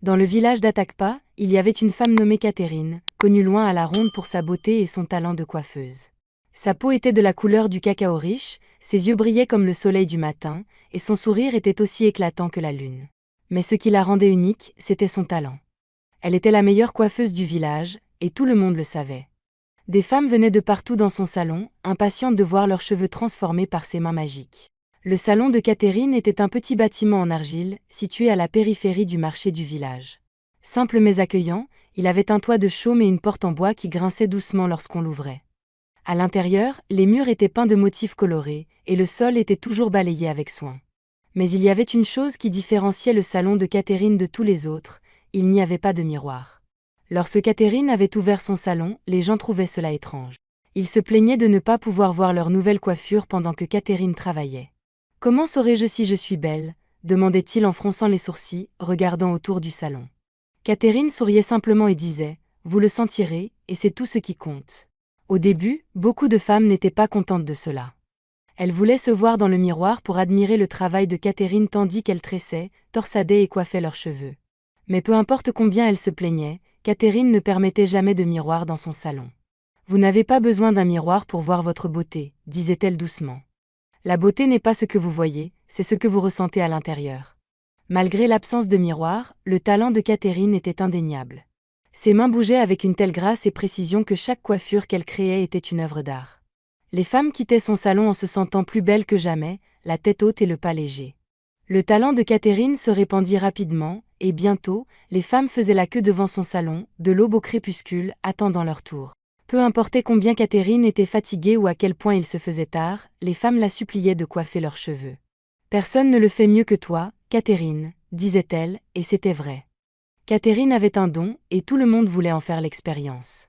Dans le village d'Atakpa, il y avait une femme nommée Catherine, connue loin à la ronde pour sa beauté et son talent de coiffeuse. Sa peau était de la couleur du cacao riche, ses yeux brillaient comme le soleil du matin, et son sourire était aussi éclatant que la lune. Mais ce qui la rendait unique, c'était son talent. Elle était la meilleure coiffeuse du village, et tout le monde le savait. Des femmes venaient de partout dans son salon, impatientes de voir leurs cheveux transformés par ses mains magiques. Le salon de Catherine était un petit bâtiment en argile, situé à la périphérie du marché du village. Simple mais accueillant, il avait un toit de chaume et une porte en bois qui grinçait doucement lorsqu'on l'ouvrait. À l'intérieur, les murs étaient peints de motifs colorés, et le sol était toujours balayé avec soin. Mais il y avait une chose qui différenciait le salon de Catherine de tous les autres, il n'y avait pas de miroir. Lorsque Catherine avait ouvert son salon, les gens trouvaient cela étrange. Ils se plaignaient de ne pas pouvoir voir leur nouvelle coiffure pendant que Catherine travaillait. « Comment saurais-je si je suis belle ?» demandait-il en fronçant les sourcils, regardant autour du salon. Catherine souriait simplement et disait « Vous le sentirez, et c'est tout ce qui compte. » Au début, beaucoup de femmes n'étaient pas contentes de cela. Elles voulaient se voir dans le miroir pour admirer le travail de Catherine tandis qu'elles tressaient, torsadaient et coiffaient leurs cheveux. Mais peu importe combien elles se plaignaient, Catherine ne permettait jamais de miroir dans son salon. « Vous n'avez pas besoin d'un miroir pour voir votre beauté, disait-elle doucement. La beauté n'est pas ce que vous voyez, c'est ce que vous ressentez à l'intérieur. » Malgré l'absence de miroir, le talent de Catherine était indéniable. Ses mains bougeaient avec une telle grâce et précision que chaque coiffure qu'elle créait était une œuvre d'art. Les femmes quittaient son salon en se sentant plus belles que jamais, la tête haute et le pas léger. Le talent de Catherine se répandit rapidement, et bientôt, les femmes faisaient la queue devant son salon, de l'aube au crépuscule, attendant leur tour. Peu importait combien Catherine était fatiguée ou à quel point il se faisait tard, les femmes la suppliaient de coiffer leurs cheveux. « Personne ne le fait mieux que toi, Catherine, » disait-elle, et c'était vrai. Catherine avait un don, et tout le monde voulait en faire l'expérience.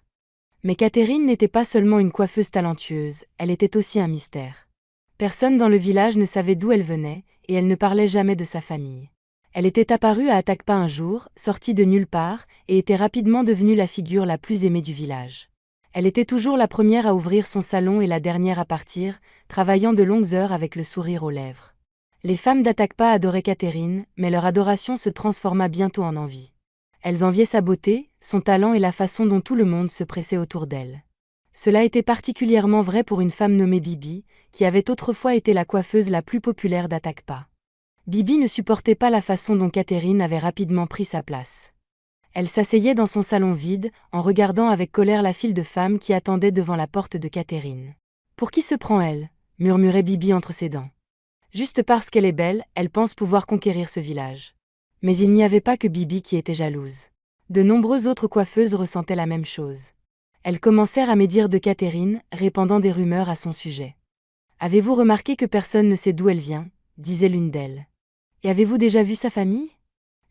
Mais Catherine n'était pas seulement une coiffeuse talentueuse, elle était aussi un mystère. Personne dans le village ne savait d'où elle venait, et elle ne parlait jamais de sa famille. Elle était apparue à Atakpa un jour, sortie de nulle part, et était rapidement devenue la figure la plus aimée du village. Elle était toujours la première à ouvrir son salon et la dernière à partir, travaillant de longues heures avec le sourire aux lèvres. Les femmes d'Atakpa adoraient Catherine, mais leur adoration se transforma bientôt en envie. Elles enviaient sa beauté, son talent et la façon dont tout le monde se pressait autour d'elle. Cela était particulièrement vrai pour une femme nommée Bibi, qui avait autrefois été la coiffeuse la plus populaire d'Atakpa. Bibi ne supportait pas la façon dont Catherine avait rapidement pris sa place. Elle s'asseyait dans son salon vide, en regardant avec colère la file de femmes qui attendaient devant la porte de Catherine. « Pour qui se prend elle ?» murmurait Bibi entre ses dents. « Juste parce qu'elle est belle, elle pense pouvoir conquérir ce village. » Mais il n'y avait pas que Bibi qui était jalouse. De nombreuses autres coiffeuses ressentaient la même chose. Elles commencèrent à médire de Catherine, répandant des rumeurs à son sujet. « Avez-vous remarqué que personne ne sait d'où elle vient ?» disait l'une d'elles. « Et avez-vous déjà vu sa famille ?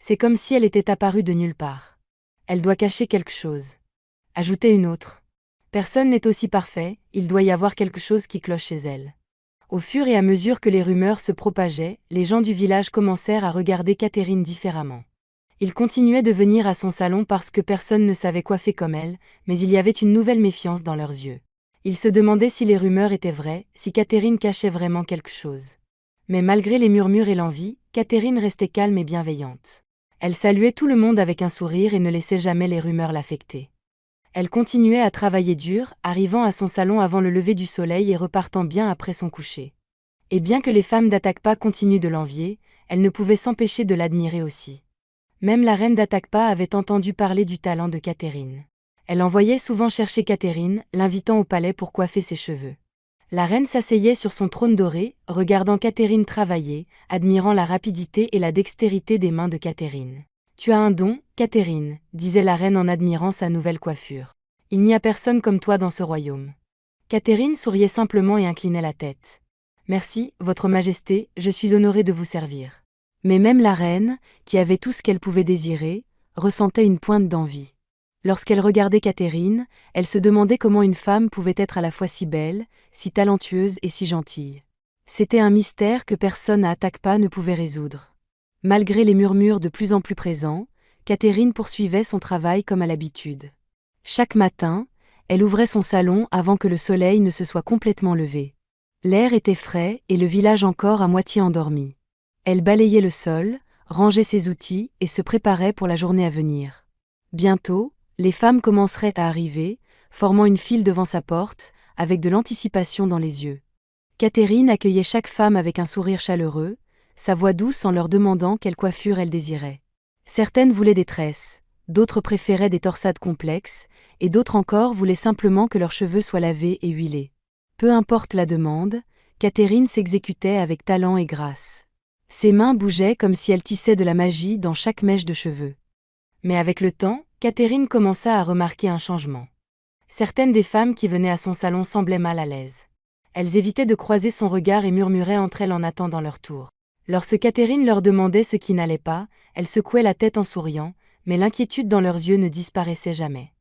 C'est comme si elle était apparue de nulle part. Elle doit cacher quelque chose. » Ajoutait une autre. « Personne n'est aussi parfait, il doit y avoir quelque chose qui cloche chez elle. » Au fur et à mesure que les rumeurs se propageaient, les gens du village commencèrent à regarder Catherine différemment. Ils continuaient de venir à son salon parce que personne ne savait coiffer comme elle, mais il y avait une nouvelle méfiance dans leurs yeux. Ils se demandaient si les rumeurs étaient vraies, si Catherine cachait vraiment quelque chose. Mais malgré les murmures et l'envie, Catherine restait calme et bienveillante. Elle saluait tout le monde avec un sourire et ne laissait jamais les rumeurs l'affecter. Elle continuait à travailler dur, arrivant à son salon avant le lever du soleil et repartant bien après son coucher. Et bien que les femmes d'Atakpa continuent de l'envier, elles ne pouvaient s'empêcher de l'admirer aussi. Même la reine d'Atakpa avait entendu parler du talent de Catherine. Elle envoyait souvent chercher Catherine, l'invitant au palais pour coiffer ses cheveux. La reine s'asseyait sur son trône doré, regardant Catherine travailler, admirant la rapidité et la dextérité des mains de Catherine. « Tu as un don, Catherine, » disait la reine en admirant sa nouvelle coiffure. « Il n'y a personne comme toi dans ce royaume. » Catherine souriait simplement et inclinait la tête. « Merci, Votre Majesté, je suis honorée de vous servir. » Mais même la reine, qui avait tout ce qu'elle pouvait désirer, ressentait une pointe d'envie. Lorsqu'elle regardait Catherine, elle se demandait comment une femme pouvait être à la fois si belle, si talentueuse et si gentille. C'était un mystère que personne à Atakpa ne pouvait résoudre. Malgré les murmures de plus en plus présents, Catherine poursuivait son travail comme à l'habitude. Chaque matin, elle ouvrait son salon avant que le soleil ne se soit complètement levé. L'air était frais et le village encore à moitié endormi. Elle balayait le sol, rangeait ses outils et se préparait pour la journée à venir. Bientôt, les femmes commenceraient à arriver, formant une file devant sa porte, avec de l'anticipation dans les yeux. Catherine accueillait chaque femme avec un sourire chaleureux, sa voix douce en leur demandant quelle coiffure elles désiraient. Certaines voulaient des tresses, d'autres préféraient des torsades complexes, et d'autres encore voulaient simplement que leurs cheveux soient lavés et huilés. Peu importe la demande, Catherine s'exécutait avec talent et grâce. Ses mains bougeaient comme si elle tissait de la magie dans chaque mèche de cheveux. Mais avec le temps, Catherine commença à remarquer un changement. Certaines des femmes qui venaient à son salon semblaient mal à l'aise. Elles évitaient de croiser son regard et murmuraient entre elles en attendant leur tour. Lorsque Catherine leur demandait ce qui n'allait pas, elles secouaient la tête en souriant, mais l'inquiétude dans leurs yeux ne disparaissait jamais.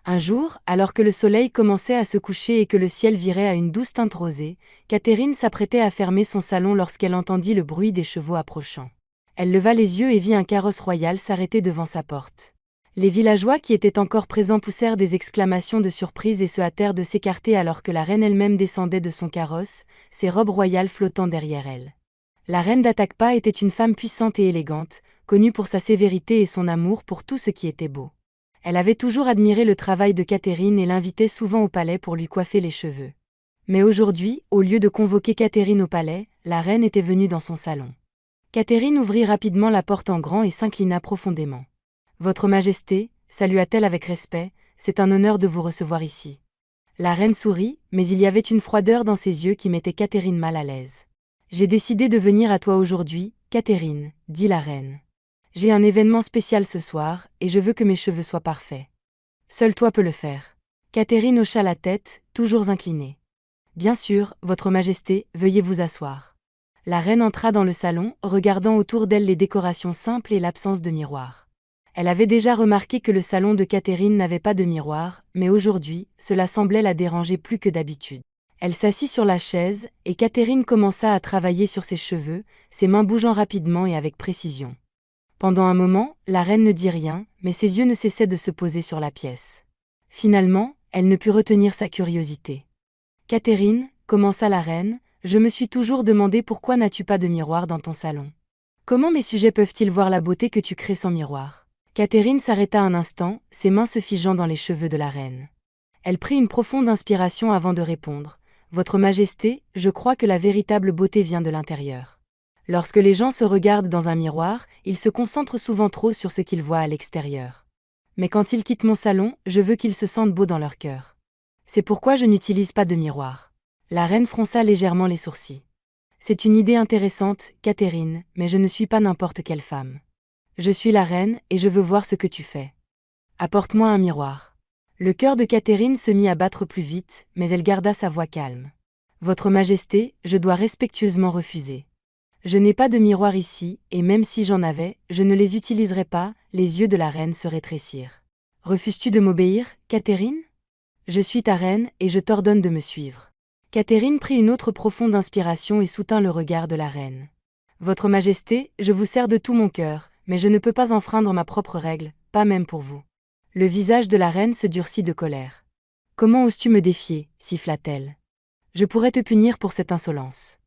Un jour, alors que le soleil commençait à se coucher et que le ciel virait à une douce teinte rosée, Catherine s'apprêtait à fermer son salon lorsqu'elle entendit le bruit des chevaux approchant. Elle leva les yeux et vit un carrosse royal s'arrêter devant sa porte. Les villageois qui étaient encore présents poussèrent des exclamations de surprise et se hâtèrent de s'écarter alors que la reine elle-même descendait de son carrosse, ses robes royales flottant derrière elle. La reine d'Atakpa était une femme puissante et élégante, connue pour sa sévérité et son amour pour tout ce qui était beau. Elle avait toujours admiré le travail de Catherine et l'invitait souvent au palais pour lui coiffer les cheveux. Mais aujourd'hui, au lieu de convoquer Catherine au palais, la reine était venue dans son salon. Catherine ouvrit rapidement la porte en grand et s'inclina profondément. « Votre Majesté » salua-t-elle avec respect, « c'est un honneur de vous recevoir ici. » La reine sourit, mais il y avait une froideur dans ses yeux qui mettait Catherine mal à l'aise. « J'ai décidé de venir à toi aujourd'hui, Catherine, » dit la reine. « J'ai un événement spécial ce soir, et je veux que mes cheveux soient parfaits. Seul toi peux le faire. » Catherine hocha la tête, toujours inclinée. « Bien sûr, Votre Majesté, veuillez vous asseoir. » La reine entra dans le salon, regardant autour d'elle les décorations simples et l'absence de miroir. Elle avait déjà remarqué que le salon de Catherine n'avait pas de miroir, mais aujourd'hui, cela semblait la déranger plus que d'habitude. Elle s'assit sur la chaise, et Catherine commença à travailler sur ses cheveux, ses mains bougeant rapidement et avec précision. Pendant un moment, la reine ne dit rien, mais ses yeux ne cessaient de se poser sur la pièce. Finalement, elle ne put retenir sa curiosité. « Catherine, » commença la reine, « je me suis toujours demandé pourquoi n'as-tu pas de miroir dans ton salon. Comment mes sujets peuvent-ils voir la beauté que tu crées sans miroir ?» Catherine s'arrêta un instant, ses mains se figeant dans les cheveux de la reine. Elle prit une profonde inspiration avant de répondre. « Votre Majesté, je crois que la véritable beauté vient de l'intérieur. Lorsque les gens se regardent dans un miroir, ils se concentrent souvent trop sur ce qu'ils voient à l'extérieur. Mais quand ils quittent mon salon, je veux qu'ils se sentent beaux dans leur cœur. C'est pourquoi je n'utilise pas de miroir. » La reine fronça légèrement les sourcils. « C'est une idée intéressante, Catherine, mais je ne suis pas n'importe quelle femme. Je suis la reine, et je veux voir ce que tu fais. Apporte-moi un miroir. » Le cœur de Catherine se mit à battre plus vite, mais elle garda sa voix calme. « Votre Majesté, je dois respectueusement refuser. Je n'ai pas de miroir ici, et même si j'en avais, je ne les utiliserais pas. » Les yeux de la reine se rétrécirent. « Refuses-tu de m'obéir, Catherine ? Je suis ta reine, et je t'ordonne de me suivre. » Catherine prit une autre profonde inspiration et soutint le regard de la reine. « Votre Majesté, je vous sers de tout mon cœur, mais je ne peux pas enfreindre ma propre règle, pas même pour vous. » Le visage de la reine se durcit de colère. « Comment oses-tu me défier » siffla-t-elle. « Je pourrais te punir pour cette insolence.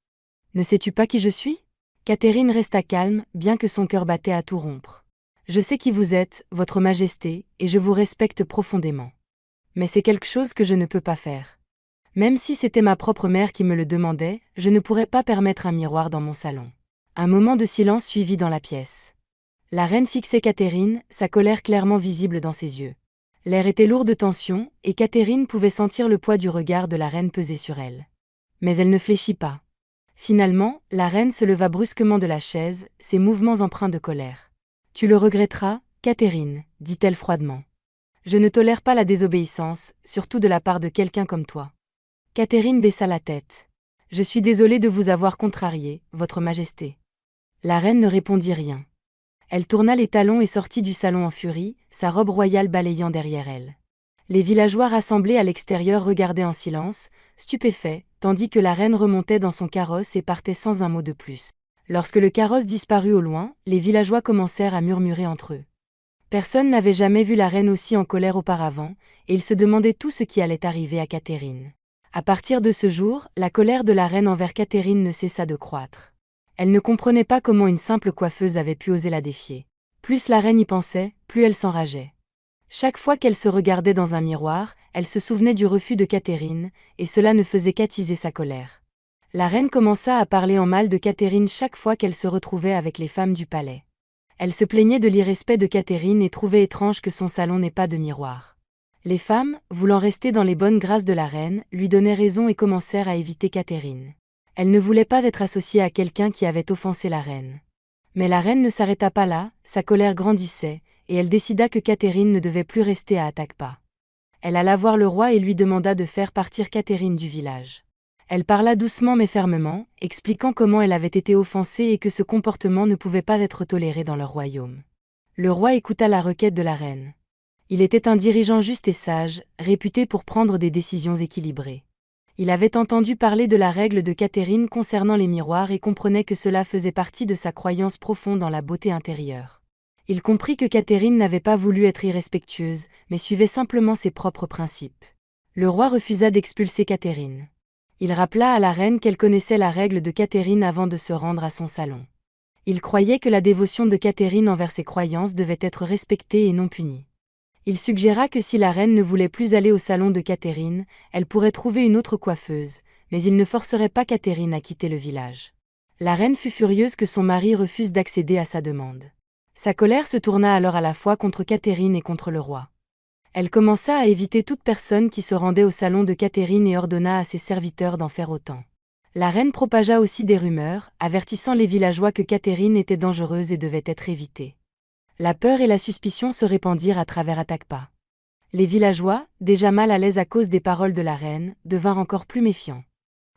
Ne sais-tu pas qui je suis ?» Catherine resta calme, bien que son cœur battait à tout rompre. « Je sais qui vous êtes, Votre Majesté, et je vous respecte profondément. Mais c'est quelque chose que je ne peux pas faire. Même si c'était ma propre mère qui me le demandait, je ne pourrais pas permettre un miroir dans mon salon. » Un moment de silence suivit dans la pièce. La reine fixait Catherine, sa colère clairement visible dans ses yeux. L'air était lourd de tension, et Catherine pouvait sentir le poids du regard de la reine peser sur elle. Mais elle ne fléchit pas. Finalement, la reine se leva brusquement de la chaise, ses mouvements empreints de colère. « Tu le regretteras, Catherine, » dit-elle froidement. « Je ne tolère pas la désobéissance, surtout de la part de quelqu'un comme toi. » Catherine baissa la tête. « Je suis désolée de vous avoir contrarié, Votre Majesté. » La reine ne répondit rien. Elle tourna les talons et sortit du salon en furie, sa robe royale balayant derrière elle. Les villageois rassemblés à l'extérieur regardaient en silence, stupéfaits, tandis que la reine remontait dans son carrosse et partait sans un mot de plus. Lorsque le carrosse disparut au loin, les villageois commencèrent à murmurer entre eux. Personne n'avait jamais vu la reine aussi en colère auparavant, et ils se demandaient tout ce qui allait arriver à Catherine. À partir de ce jour, la colère de la reine envers Catherine ne cessa de croître. Elle ne comprenait pas comment une simple coiffeuse avait pu oser la défier. Plus la reine y pensait, plus elle s'enrageait. Chaque fois qu'elle se regardait dans un miroir, elle se souvenait du refus de Catherine, et cela ne faisait qu'attiser sa colère. La reine commença à parler en mal de Catherine chaque fois qu'elle se retrouvait avec les femmes du palais. Elle se plaignait de l'irrespect de Catherine et trouvait étrange que son salon n'ait pas de miroir. Les femmes, voulant rester dans les bonnes grâces de la reine, lui donnaient raison et commencèrent à éviter Catherine. Elle ne voulait pas être associée à quelqu'un qui avait offensé la reine. Mais la reine ne s'arrêta pas là, sa colère grandissait, et elle décida que Catherine ne devait plus rester à Atakpa. Elle alla voir le roi et lui demanda de faire partir Catherine du village. Elle parla doucement mais fermement, expliquant comment elle avait été offensée et que ce comportement ne pouvait pas être toléré dans leur royaume. Le roi écouta la requête de la reine. Il était un dirigeant juste et sage, réputé pour prendre des décisions équilibrées. Il avait entendu parler de la règle de Catherine concernant les miroirs et comprenait que cela faisait partie de sa croyance profonde dans la beauté intérieure. Il comprit que Catherine n'avait pas voulu être irrespectueuse, mais suivait simplement ses propres principes. Le roi refusa d'expulser Catherine. Il rappela à la reine qu'elle connaissait la règle de Catherine avant de se rendre à son salon. Il croyait que la dévotion de Catherine envers ses croyances devait être respectée et non punie. Il suggéra que si la reine ne voulait plus aller au salon de Catherine, elle pourrait trouver une autre coiffeuse, mais il ne forcerait pas Catherine à quitter le village. La reine fut furieuse que son mari refuse d'accéder à sa demande. Sa colère se tourna alors à la fois contre Catherine et contre le roi. Elle commença à éviter toute personne qui se rendait au salon de Catherine et ordonna à ses serviteurs d'en faire autant. La reine propagea aussi des rumeurs, avertissant les villageois que Catherine était dangereuse et devait être évitée. La peur et la suspicion se répandirent à travers Atakpa. Les villageois, déjà mal à l'aise à cause des paroles de la reine, devinrent encore plus méfiants.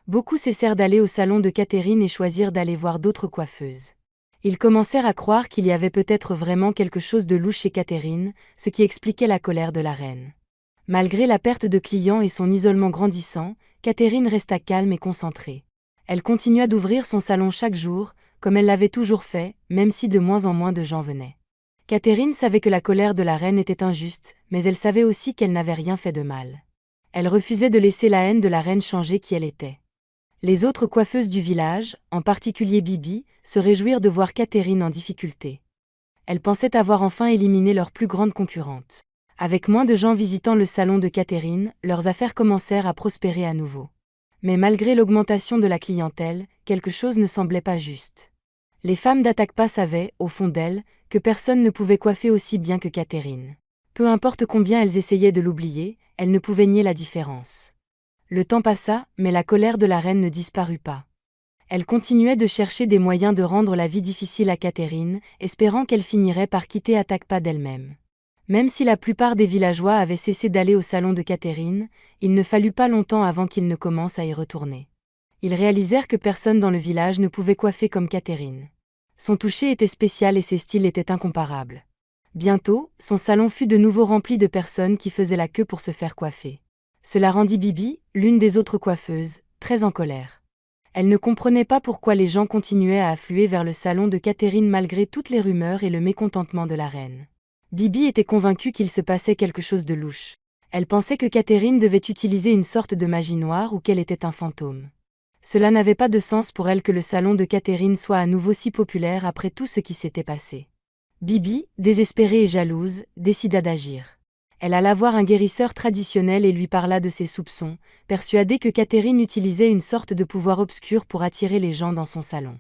Beaucoup cessèrent d'aller au salon de Catherine et choisirent d'aller voir d'autres coiffeuses. Ils commencèrent à croire qu'il y avait peut-être vraiment quelque chose de louche chez Catherine, ce qui expliquait la colère de la reine. Malgré la perte de clients et son isolement grandissant, Catherine resta calme et concentrée. Elle continua d'ouvrir son salon chaque jour, comme elle l'avait toujours fait, même si de moins en moins de gens venaient. Catherine savait que la colère de la reine était injuste, mais elle savait aussi qu'elle n'avait rien fait de mal. Elle refusait de laisser la haine de la reine changer qui elle était. Les autres coiffeuses du village, en particulier Bibi, se réjouirent de voir Catherine en difficulté. Elles pensaient avoir enfin éliminé leur plus grande concurrente. Avec moins de gens visitant le salon de Catherine, leurs affaires commencèrent à prospérer à nouveau. Mais malgré l'augmentation de la clientèle, quelque chose ne semblait pas juste. Les femmes d'Atakpa savaient, au fond d'elles, que personne ne pouvait coiffer aussi bien que Catherine. Peu importe combien elles essayaient de l'oublier, elles ne pouvaient nier la différence. Le temps passa, mais la colère de la reine ne disparut pas. Elle continuait de chercher des moyens de rendre la vie difficile à Catherine, espérant qu'elle finirait par quitter Atakpa d'elle-même. Même si la plupart des villageois avaient cessé d'aller au salon de Catherine, il ne fallut pas longtemps avant qu'ils ne commencent à y retourner. Ils réalisèrent que personne dans le village ne pouvait coiffer comme Catherine. Son toucher était spécial et ses styles étaient incomparables. Bientôt, son salon fut de nouveau rempli de personnes qui faisaient la queue pour se faire coiffer. Cela rendit Bibi, l'une des autres coiffeuses, très en colère. Elle ne comprenait pas pourquoi les gens continuaient à affluer vers le salon de Catherine malgré toutes les rumeurs et le mécontentement de la reine. Bibi était convaincue qu'il se passait quelque chose de louche. Elle pensait que Catherine devait utiliser une sorte de magie noire ou qu'elle était un fantôme. Cela n'avait pas de sens pour elle que le salon de Catherine soit à nouveau si populaire après tout ce qui s'était passé. Bibi, désespérée et jalouse, décida d'agir. Elle alla voir un guérisseur traditionnel et lui parla de ses soupçons, persuadée que Catherine utilisait une sorte de pouvoir obscur pour attirer les gens dans son salon.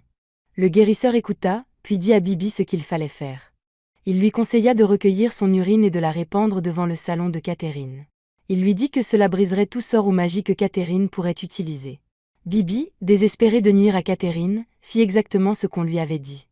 Le guérisseur écouta, puis dit à Bibi ce qu'il fallait faire. Il lui conseilla de recueillir son urine et de la répandre devant le salon de Catherine. Il lui dit que cela briserait tout sort ou magie que Catherine pourrait utiliser. Bibi, désespérée de nuire à Catherine, fit exactement ce qu'on lui avait dit.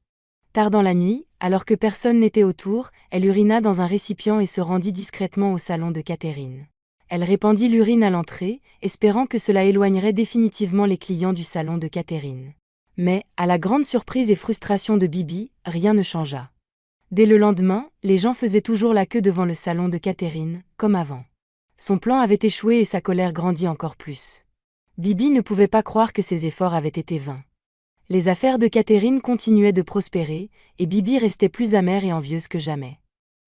Tard dans la nuit, alors que personne n'était autour, elle urina dans un récipient et se rendit discrètement au salon de Catherine. Elle répandit l'urine à l'entrée, espérant que cela éloignerait définitivement les clients du salon de Catherine. Mais, à la grande surprise et frustration de Bibi, rien ne changea. Dès le lendemain, les gens faisaient toujours la queue devant le salon de Catherine, comme avant. Son plan avait échoué et sa colère grandit encore plus. Bibi ne pouvait pas croire que ses efforts avaient été vains. Les affaires de Catherine continuaient de prospérer, et Bibi restait plus amère et envieuse que jamais.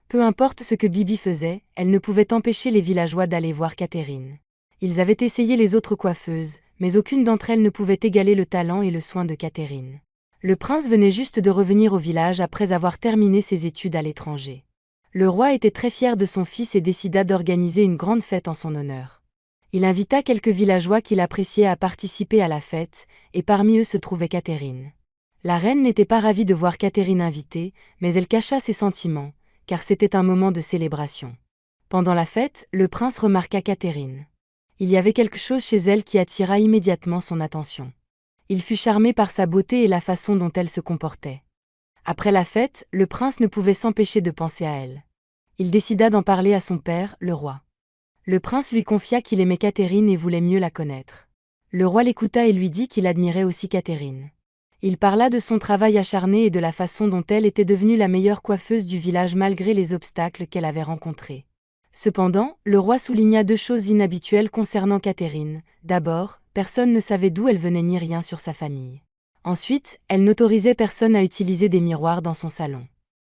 Peu importe ce que Bibi faisait, elle ne pouvait empêcher les villageois d'aller voir Catherine. Ils avaient essayé les autres coiffeuses, mais aucune d'entre elles ne pouvait égaler le talent et le soin de Catherine. Le prince venait juste de revenir au village après avoir terminé ses études à l'étranger. Le roi était très fier de son fils et décida d'organiser une grande fête en son honneur. Il invita quelques villageois qu'il appréciait à participer à la fête, et parmi eux se trouvait Catherine. La reine n'était pas ravie de voir Catherine invitée, mais elle cacha ses sentiments, car c'était un moment de célébration. Pendant la fête, le prince remarqua Catherine. Il y avait quelque chose chez elle qui attira immédiatement son attention. Il fut charmé par sa beauté et la façon dont elle se comportait. Après la fête, le prince ne pouvait s'empêcher de penser à elle. Il décida d'en parler à son père, le roi. Le prince lui confia qu'il aimait Catherine et voulait mieux la connaître. Le roi l'écouta et lui dit qu'il admirait aussi Catherine. Il parla de son travail acharné et de la façon dont elle était devenue la meilleure coiffeuse du village malgré les obstacles qu'elle avait rencontrés. Cependant, le roi souligna deux choses inhabituelles concernant Catherine. D'abord, personne ne savait d'où elle venait ni rien sur sa famille. Ensuite, elle n'autorisait personne à utiliser des miroirs dans son salon.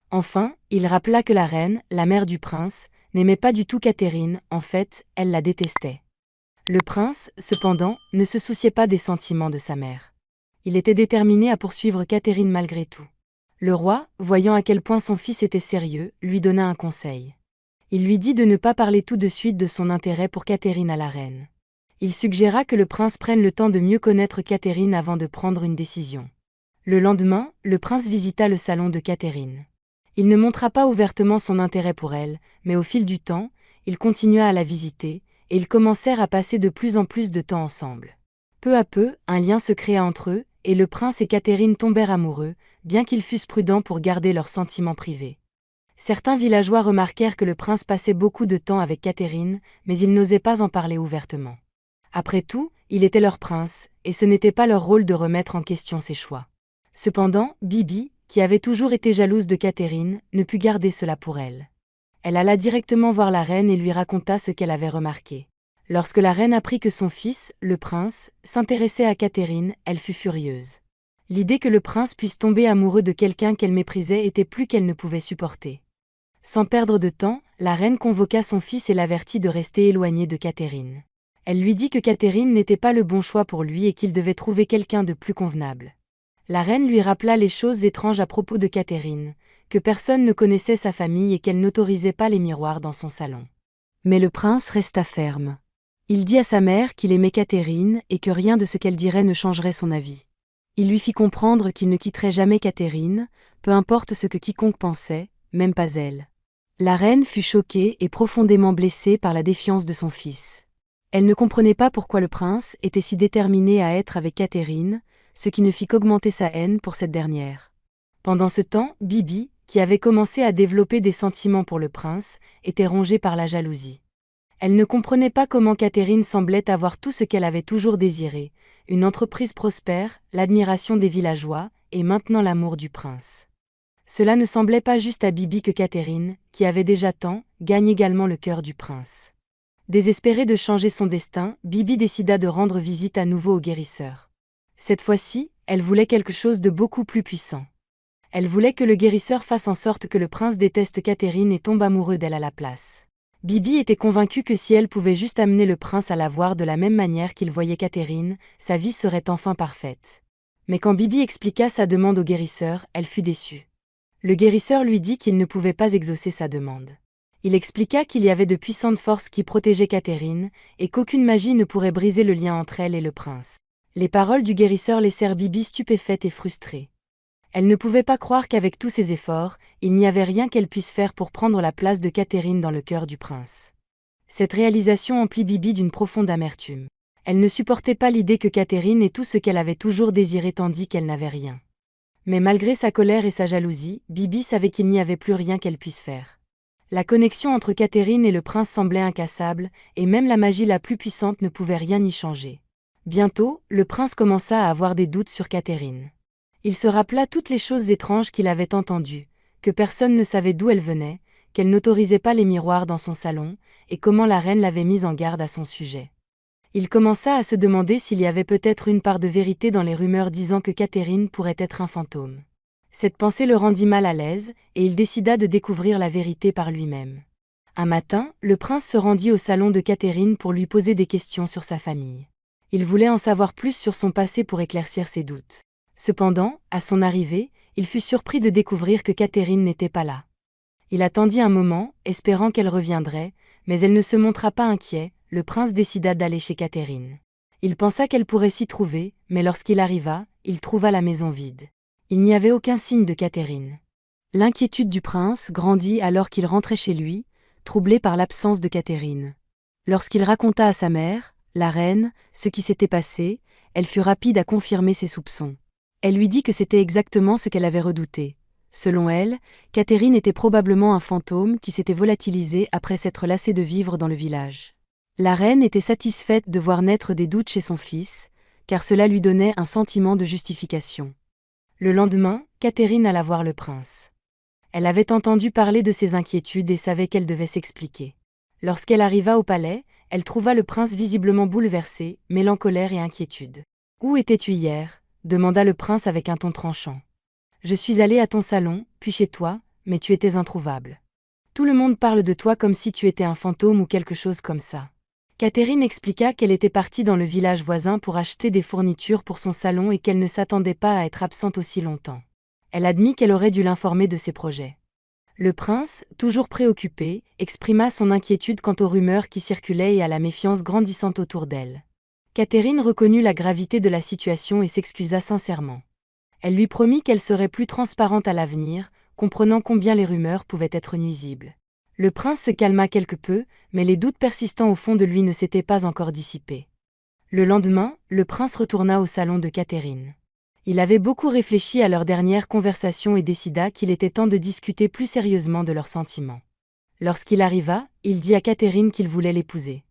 Enfin, il rappela que la reine, la mère du prince, n'aimait pas du tout Catherine, en fait, elle la détestait. Le prince, cependant, ne se souciait pas des sentiments de sa mère. Il était déterminé à poursuivre Catherine malgré tout. Le roi, voyant à quel point son fils était sérieux, lui donna un conseil. Il lui dit de ne pas parler tout de suite de son intérêt pour Catherine à la reine. Il suggéra que le prince prenne le temps de mieux connaître Catherine avant de prendre une décision. Le lendemain, le prince visita le salon de Catherine. Il ne montra pas ouvertement son intérêt pour elle, mais au fil du temps, il continua à la visiter, et ils commencèrent à passer de plus en plus de temps ensemble. Peu à peu, un lien se créa entre eux, et le prince et Catherine tombèrent amoureux, bien qu'ils fussent prudents pour garder leurs sentiments privés. Certains villageois remarquèrent que le prince passait beaucoup de temps avec Catherine, mais ils n'osaient pas en parler ouvertement. Après tout, il était leur prince, et ce n'était pas leur rôle de remettre en question ses choix. Cependant, Bibi, qui avait toujours été jalouse de Catherine, ne put garder cela pour elle. Elle alla directement voir la reine et lui raconta ce qu'elle avait remarqué. Lorsque la reine apprit que son fils, le prince, s'intéressait à Catherine, elle fut furieuse. L'idée que le prince puisse tomber amoureux de quelqu'un qu'elle méprisait était plus qu'elle ne pouvait supporter. Sans perdre de temps, la reine convoqua son fils et l'avertit de rester éloigné de Catherine. Elle lui dit que Catherine n'était pas le bon choix pour lui et qu'il devait trouver quelqu'un de plus convenable. La reine lui rappela les choses étranges à propos de Catherine, que personne ne connaissait sa famille et qu'elle n'autorisait pas les miroirs dans son salon. Mais le prince resta ferme. Il dit à sa mère qu'il aimait Catherine et que rien de ce qu'elle dirait ne changerait son avis. Il lui fit comprendre qu'il ne quitterait jamais Catherine, peu importe ce que quiconque pensait, même pas elle. La reine fut choquée et profondément blessée par la défiance de son fils. Elle ne comprenait pas pourquoi le prince était si déterminé à être avec Catherine, ce qui ne fit qu'augmenter sa haine pour cette dernière. Pendant ce temps, Bibi, qui avait commencé à développer des sentiments pour le prince, était rongée par la jalousie. Elle ne comprenait pas comment Catherine semblait avoir tout ce qu'elle avait toujours désiré, une entreprise prospère, l'admiration des villageois, et maintenant l'amour du prince. Cela ne semblait pas juste à Bibi que Catherine, qui avait déjà tant, gagne également le cœur du prince. Désespérée de changer son destin, Bibi décida de rendre visite à nouveau au guérisseur. Cette fois-ci, elle voulait quelque chose de beaucoup plus puissant. Elle voulait que le guérisseur fasse en sorte que le prince déteste Catherine et tombe amoureux d'elle à la place. Bibi était convaincue que si elle pouvait juste amener le prince à la voir de la même manière qu'il voyait Catherine, sa vie serait enfin parfaite. Mais quand Bibi expliqua sa demande au guérisseur, elle fut déçue. Le guérisseur lui dit qu'il ne pouvait pas exaucer sa demande. Il expliqua qu'il y avait de puissantes forces qui protégeaient Catherine, et qu'aucune magie ne pourrait briser le lien entre elle et le prince. Les paroles du guérisseur laissèrent Bibi stupéfaite et frustrée. Elle ne pouvait pas croire qu'avec tous ses efforts, il n'y avait rien qu'elle puisse faire pour prendre la place de Catherine dans le cœur du prince. Cette réalisation emplit Bibi d'une profonde amertume. Elle ne supportait pas l'idée que Catherine ait tout ce qu'elle avait toujours désiré tandis qu'elle n'avait rien. Mais malgré sa colère et sa jalousie, Bibi savait qu'il n'y avait plus rien qu'elle puisse faire. La connexion entre Catherine et le prince semblait incassable, et même la magie la plus puissante ne pouvait rien y changer. Bientôt, le prince commença à avoir des doutes sur Catherine. Il se rappela toutes les choses étranges qu'il avait entendues, que personne ne savait d'où elles venaient, qu'elle n'autorisait pas les miroirs dans son salon, et comment la reine l'avait mise en garde à son sujet. Il commença à se demander s'il y avait peut-être une part de vérité dans les rumeurs disant que Catherine pourrait être un fantôme. Cette pensée le rendit mal à l'aise, et il décida de découvrir la vérité par lui-même. Un matin, le prince se rendit au salon de Catherine pour lui poser des questions sur sa famille. Il voulait en savoir plus sur son passé pour éclaircir ses doutes. Cependant, à son arrivée, il fut surpris de découvrir que Catherine n'était pas là. Il attendit un moment, espérant qu'elle reviendrait, mais elle ne se montra pas inquiet. Le prince décida d'aller chez Catherine. Il pensa qu'elle pourrait s'y trouver, mais lorsqu'il arriva, il trouva la maison vide. Il n'y avait aucun signe de Catherine. L'inquiétude du prince grandit alors qu'il rentrait chez lui, troublé par l'absence de Catherine. Lorsqu'il raconta à sa mère, la reine, ce qui s'était passé, elle fut rapide à confirmer ses soupçons. Elle lui dit que c'était exactement ce qu'elle avait redouté. Selon elle, Catherine était probablement un fantôme qui s'était volatilisé après s'être lassé de vivre dans le village. La reine était satisfaite de voir naître des doutes chez son fils, car cela lui donnait un sentiment de justification. Le lendemain, Catherine alla voir le prince. Elle avait entendu parler de ses inquiétudes et savait qu'elle devait s'expliquer. Lorsqu'elle arriva au palais, elle trouva le prince visiblement bouleversé, mêlant colère et inquiétude. « Où étais-tu hier » demanda le prince avec un ton tranchant. « Je suis allé à ton salon, puis chez toi, mais tu étais introuvable. Tout le monde parle de toi comme si tu étais un fantôme ou quelque chose comme ça. » Catherine expliqua qu'elle était partie dans le village voisin pour acheter des fournitures pour son salon et qu'elle ne s'attendait pas à être absente aussi longtemps. Elle admit qu'elle aurait dû l'informer de ses projets. Le prince, toujours préoccupé, exprima son inquiétude quant aux rumeurs qui circulaient et à la méfiance grandissante autour d'elle. Catherine reconnut la gravité de la situation et s'excusa sincèrement. Elle lui promit qu'elle serait plus transparente à l'avenir, comprenant combien les rumeurs pouvaient être nuisibles. Le prince se calma quelque peu, mais les doutes persistants au fond de lui ne s'étaient pas encore dissipés. Le lendemain, le prince retourna au salon de Catherine. Il avait beaucoup réfléchi à leur dernière conversation et décida qu'il était temps de discuter plus sérieusement de leurs sentiments. Lorsqu'il arriva, il dit à Catherine qu'il voulait l'épouser.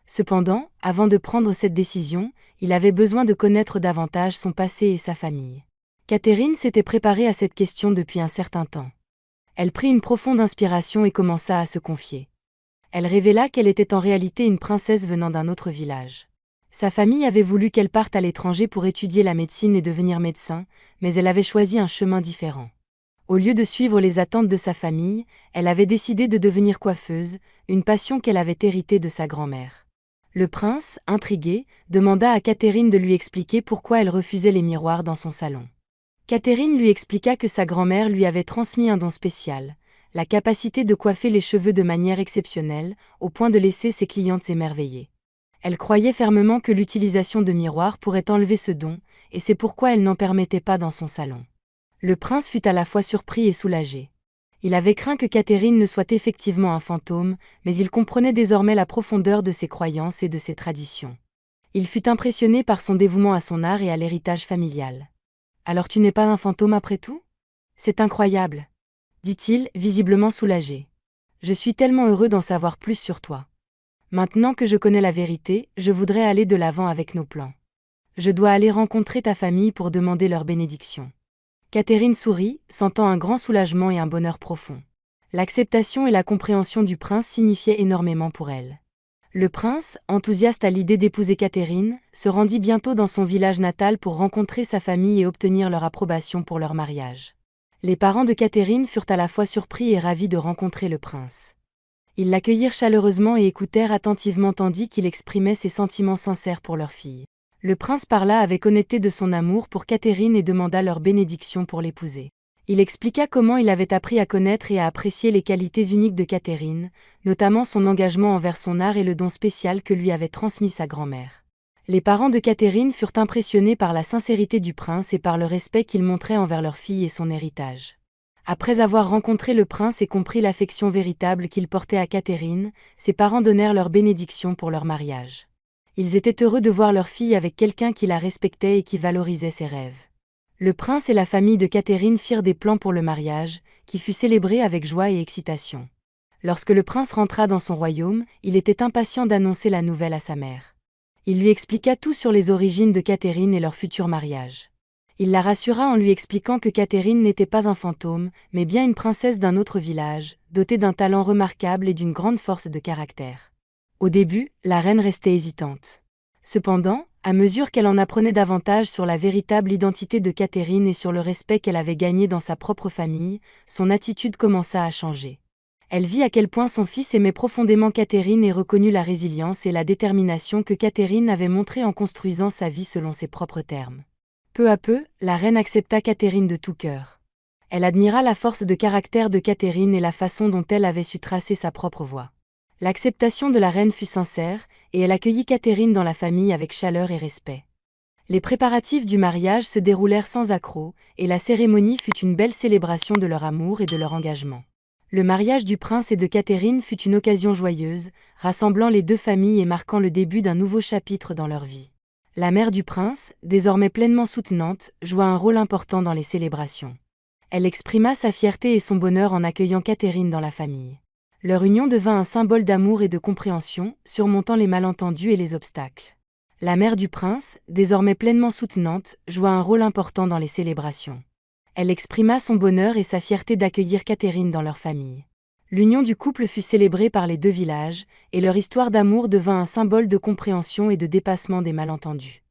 Cependant, avant de prendre cette décision, il avait besoin de connaître davantage son passé et sa famille. Catherine s'était préparée à cette question depuis un certain temps. Elle prit une profonde inspiration et commença à se confier. Elle révéla qu'elle était en réalité une princesse venant d'un autre village. Sa famille avait voulu qu'elle parte à l'étranger pour étudier la médecine et devenir médecin, mais elle avait choisi un chemin différent. Au lieu de suivre les attentes de sa famille, elle avait décidé de devenir coiffeuse, une passion qu'elle avait héritée de sa grand-mère. Le prince, intrigué, demanda à Catherine de lui expliquer pourquoi elle refusait les miroirs dans son salon. Catherine lui expliqua que sa grand-mère lui avait transmis un don spécial, la capacité de coiffer les cheveux de manière exceptionnelle, au point de laisser ses clientes s'émerveiller. Elle croyait fermement que l'utilisation de miroirs pourrait enlever ce don, et c'est pourquoi elle n'en permettait pas dans son salon. Le prince fut à la fois surpris et soulagé. Il avait craint que Catherine ne soit effectivement un fantôme, mais il comprenait désormais la profondeur de ses croyances et de ses traditions. Il fut impressionné par son dévouement à son art et à l'héritage familial. « Alors tu n'es pas un fantôme après tout ? C'est incroyable, » dit-il, visiblement soulagé. « Je suis tellement heureux d'en savoir plus sur toi. Maintenant que je connais la vérité, je voudrais aller de l'avant avec nos plans. Je dois aller rencontrer ta famille pour demander leur bénédiction. » Catherine sourit, sentant un grand soulagement et un bonheur profond. L'acceptation et la compréhension du prince signifiaient énormément pour elle. Le prince, enthousiaste à l'idée d'épouser Catherine, se rendit bientôt dans son village natal pour rencontrer sa famille et obtenir leur approbation pour leur mariage. Les parents de Catherine furent à la fois surpris et ravis de rencontrer le prince. Ils l'accueillirent chaleureusement et écoutèrent attentivement tandis qu'il exprimait ses sentiments sincères pour leur fille. Le prince parla avec honnêteté de son amour pour Catherine et demanda leur bénédiction pour l'épouser. Il expliqua comment il avait appris à connaître et à apprécier les qualités uniques de Catherine, notamment son engagement envers son art et le don spécial que lui avait transmis sa grand-mère. Les parents de Catherine furent impressionnés par la sincérité du prince et par le respect qu'il montrait envers leur fille et son héritage. Après avoir rencontré le prince et compris l'affection véritable qu'il portait à Catherine, ses parents donnèrent leur bénédiction pour leur mariage. Ils étaient heureux de voir leur fille avec quelqu'un qui la respectait et qui valorisait ses rêves. Le prince et la famille de Catherine firent des plans pour le mariage, qui fut célébré avec joie et excitation. Lorsque le prince rentra dans son royaume, il était impatient d'annoncer la nouvelle à sa mère. Il lui expliqua tout sur les origines de Catherine et leur futur mariage. Il la rassura en lui expliquant que Catherine n'était pas un fantôme, mais bien une princesse d'un autre village, dotée d'un talent remarquable et d'une grande force de caractère. Au début, la reine restait hésitante. Cependant, à mesure qu'elle en apprenait davantage sur la véritable identité de Catherine et sur le respect qu'elle avait gagné dans sa propre famille, son attitude commença à changer. Elle vit à quel point son fils aimait profondément Catherine et reconnut la résilience et la détermination que Catherine avait montrée en construisant sa vie selon ses propres termes. Peu à peu, la reine accepta Catherine de tout cœur. Elle admira la force de caractère de Catherine et la façon dont elle avait su tracer sa propre voie. L'acceptation de la reine fut sincère, et elle accueillit Catherine dans la famille avec chaleur et respect. Les préparatifs du mariage se déroulèrent sans accroc, et la cérémonie fut une belle célébration de leur amour et de leur engagement. Le mariage du prince et de Catherine fut une occasion joyeuse, rassemblant les deux familles et marquant le début d'un nouveau chapitre dans leur vie. La mère du prince, désormais pleinement soutenante, joua un rôle important dans les célébrations. Elle exprima sa fierté et son bonheur en accueillant Catherine dans la famille. Leur union devint un symbole d'amour et de compréhension, surmontant les malentendus et les obstacles. La mère du prince, désormais pleinement soutenante, joua un rôle important dans les célébrations. Elle exprima son bonheur et sa fierté d'accueillir Catherine dans leur famille. L'union du couple fut célébrée par les deux villages, et leur histoire d'amour devint un symbole de compréhension et de dépassement des malentendus.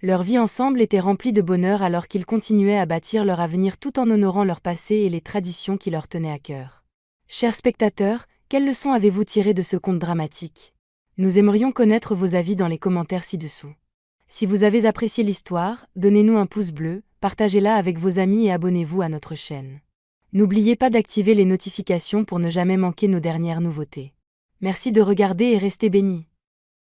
Leur vie ensemble était remplie de bonheur alors qu'ils continuaient à bâtir leur avenir tout en honorant leur passé et les traditions qui leur tenaient à cœur. Chers spectateurs, quelles leçons avez-vous tirées de ce conte dramatique? Nous aimerions connaître vos avis dans les commentaires ci-dessous. Si vous avez apprécié l'histoire, donnez-nous un pouce bleu, partagez-la avec vos amis et abonnez-vous à notre chaîne. N'oubliez pas d'activer les notifications pour ne jamais manquer nos dernières nouveautés. Merci de regarder et restez bénis.